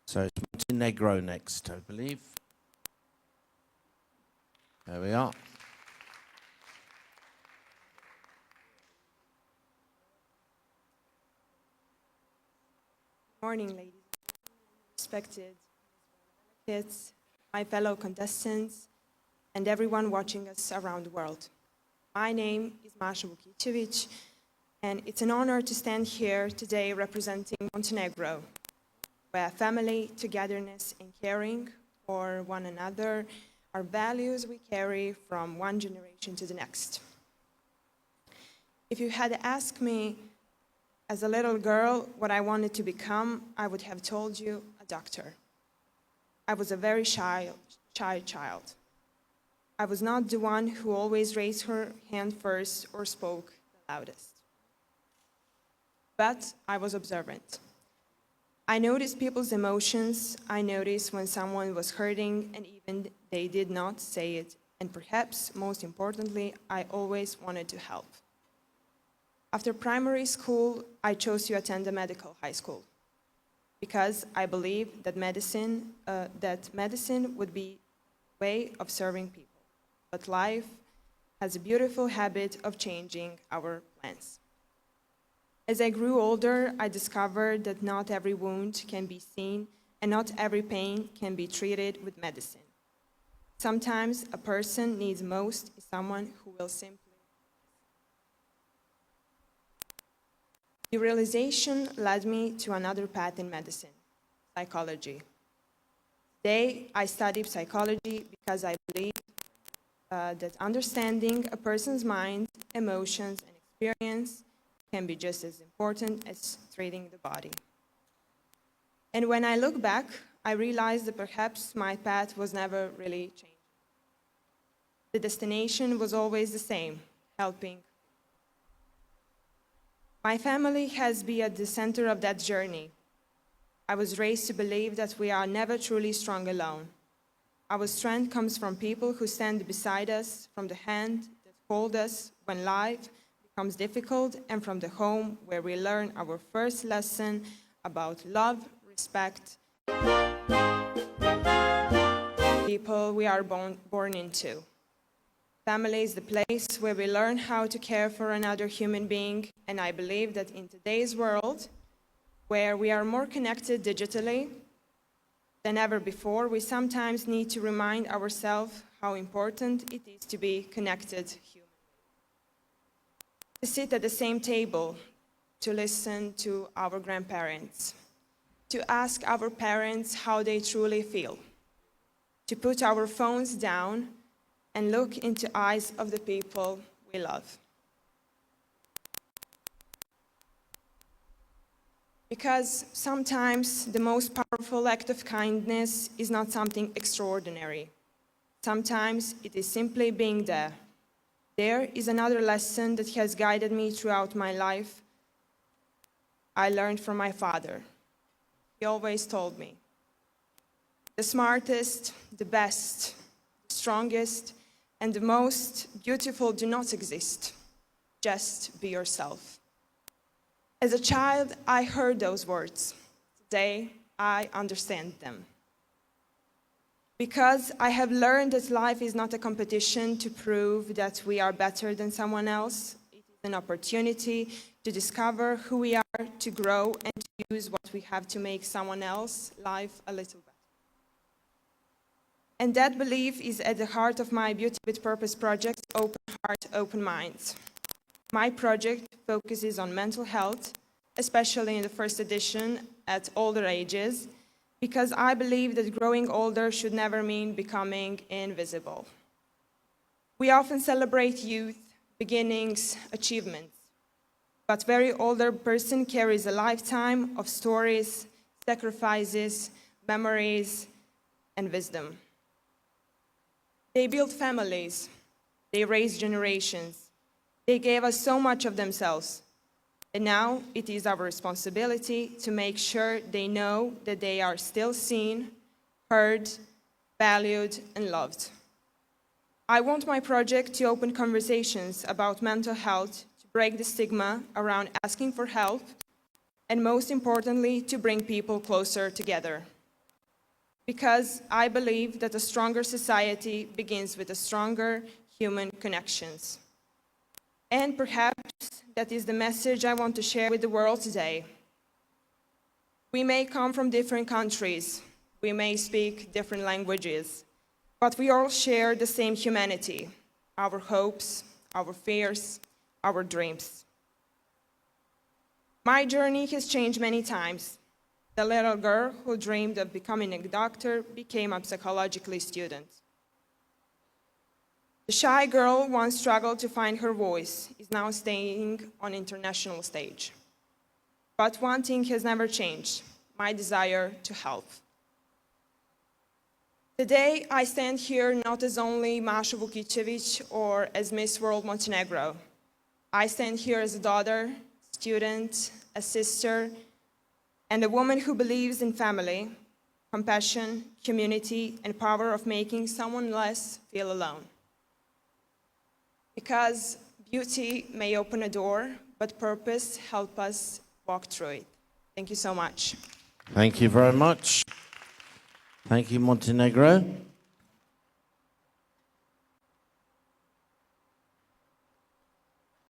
So it's Montenegro next, I believe. There we are. Good morning, ladies and respected kids, my fellow contestants, and everyone watching us around the world. My name is VUKIČEVIĆ, and it's an honor to stand here today representing Montenegro, where family, togetherness, and caring for one another are values we carry from one generation to the next. If you had asked me as a little girl what I wanted to become, I would have told you a doctor. I was a very shy child. I was not the one who always raised her hand first or spoke the loudest. But I was observant. I noticed people's emotions. I noticed when someone was hurting and even they did not say it. And perhaps, most importantly, I always wanted to help. After primary school, I chose to attend a medical high school because I believed that medicine would be a way of serving people. But life has a beautiful habit of changing our plans. As I grew older, I discovered that not every wound can be seen and not every pain can be treated with medicine. Sometimes a person needs most is someone who will simply. The realization led me to another path in medicine, psychology. Today, I study psychology because I believe that understanding a person's mind, emotions, and experience can be just as important as treating the body. And when I look back, I realized that perhaps my path was never really changing. The destination was always the same, helping. My family has been at the center of that journey. I was raised to believe that we are never truly strong alone. Our strength comes from people who stand beside us, from the hand that hold us when life becomes difficult, and from the home where we learn our first lesson about love, respect, people we are born into. Family is the place where we learn how to care for another human being, and I believe that in today's world, where we are more connected digitally than ever before, we sometimes need to remind ourselves how important it is to be connected humanly. To sit at the same table, to listen to our grandparents, to ask our parents how they truly feel, to put our phones down and look into the eyes of the people we love. Because sometimes the most powerful act of kindness is not something extraordinary. Sometimes it is simply being there. There is another lesson that has guided me throughout my life. I learned from my father. He always told me, the smartest, the best, the strongest, and the most beautiful do not exist. Just be yourself. As a child, I heard those words. Today, I understand them. Because I have learned that life is not a competition to prove that we are better than someone else. It is an opportunity to discover who we are, to grow, and to use what we have to make someone else's life a little better. And that belief is at the heart of my Beauty with Purpose project, Open Heart, Open Minds. My project focuses on mental health, especially in the first edition at older ages, because I believe that growing older should never mean becoming invisible. We often celebrate youth, beginnings, achievements, but very older person carries a lifetime of stories, sacrifices, memories, and wisdom. They built families, they raised generations, they gave us so much of themselves. And now it is our responsibility to make sure they know that they are still seen, heard, valued, and loved. I want my project to open conversations about mental health, to break the stigma around asking for help, and most importantly, to bring people closer together. because I believe that a stronger society begins with a stronger human connections. And perhaps that is the message I want to share with the world today. We may come from different countries, we may speak different languages, but we all share the same humanity, our hopes, our fears, our dreams. My journey has changed many times. The little girl who dreamed of becoming a doctor became a psychology student. The shy girl once struggled to find her voice, is now staying on international stage. But one thing has never changed, my desire to help. Today, I stand here not as only Maša VUKIĆEVIĆ or as Miss World Montenegro. I stand here as a daughter, student, a sister, and a woman who believes in family, compassion, community, and power of making someone less feel alone. Because beauty may open a door, but purpose helps us walk through it. Thank you so much. Thank you very much. Thank you, Montenegro.